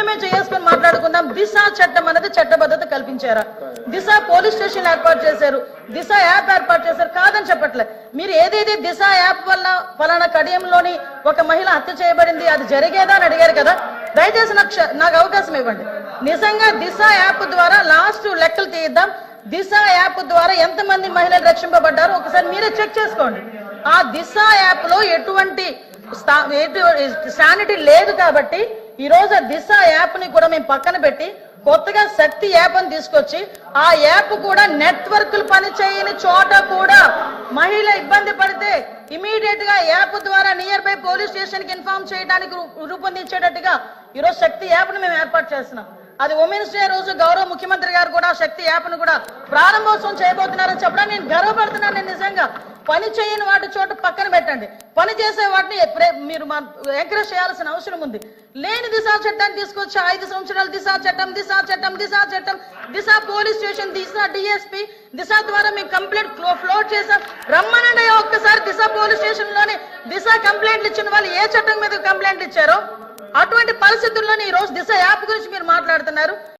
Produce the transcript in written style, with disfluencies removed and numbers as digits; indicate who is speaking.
Speaker 1: మేమే చేసుకొని మాట్లాడుకుందాం. దిశ చట్టం అనేది చట్టబద్ధత కల్పించారా? దిశ పోలీస్ స్టేషన్ ఏర్పాటు చేశారు, దిశ యాప్ ఏర్పాటు చేశారు, కాదని చెప్పట్లే. మీరు ఏదైతే దిశ యాప్ వల్ల ఫలానా కడియంలోని ఒక మహిళ హత్య చేయబడింది, అది జరిగేదా అని అడిగారు కదా. దయచేసి నాకు అవకాశం ఇవ్వండి. నిజంగా దిశ యాప్ ద్వారా లాస్ట్ లెక్కలు తీద్దాం. దిశ యాప్ ద్వారా ఎంతమంది మహిళలు రక్షింపబడ్డారు ఒకసారి మీరే చెక్ చేసుకోండి. ఆ దిశ యాప్ లో ఎటువంటి శానిటీ లేదు కాబట్టి ఈ రోజు ఆ దిశ యాప్ ని కూడా మేము పక్కన పెట్టి కొత్తగా శక్తి యాప్ అని తీసుకొచ్చి ఆ యాప్ కూడా నెట్వర్క్లు పనిచేయని చోట కూడా మహిళ ఇబ్బంది పడితే ఇమీడియట్ గా యాప్ ద్వారా నియర్ బై పోలీస్ స్టేషన్ కి ఇన్ఫార్మ్ చేయడానికి రూపొందించేటట్టుగా ఈరోజు శక్తి యాప్ ని మేము ఏర్పాటు చేస్తున్నాం. అది ఉమెన్స్ డే రోజు గౌరవ ముఖ్యమంత్రి గారు కూడా శక్తి యాప్ ను కూడా ప్రారంభోత్సవం చేయబోతున్నారని చెప్పడానికి నేను గర్వపడుతున్నాను. నేను నిజంగా పని చేయని వాటి చోట పక్కన పెట్టండి, పని చేసే వాటిని మీరు ఎంకరేజ్ చేయాల్సిన అవసరం ఉంది. లేని దిశ చట్టాన్ని తీసుకొచ్చి 5 సంవత్సరాలు దిశ చట్టం దిశ చట్టం దిశ చట్టం దిశ పోలీస్ స్టేషన్ దిశ డిఎస్పీ దిశ ద్వారా మేము కంప్లైంట్ ఫ్లోట్ చేసాం. రమ్మనండి ఒక్కసారి దిశ పోలీస్ స్టేషన్ లోని దిశ కంప్లైంట్లు ఇచ్చిన వాళ్ళు ఏ చట్టం మీద కంప్లైంట్లు ఇచ్చారో అటువంటి పరిస్థితుల్లోనే ఈ రోజు దిశ యాప్ గురించి మీరు మాట్లాడుతున్నారు.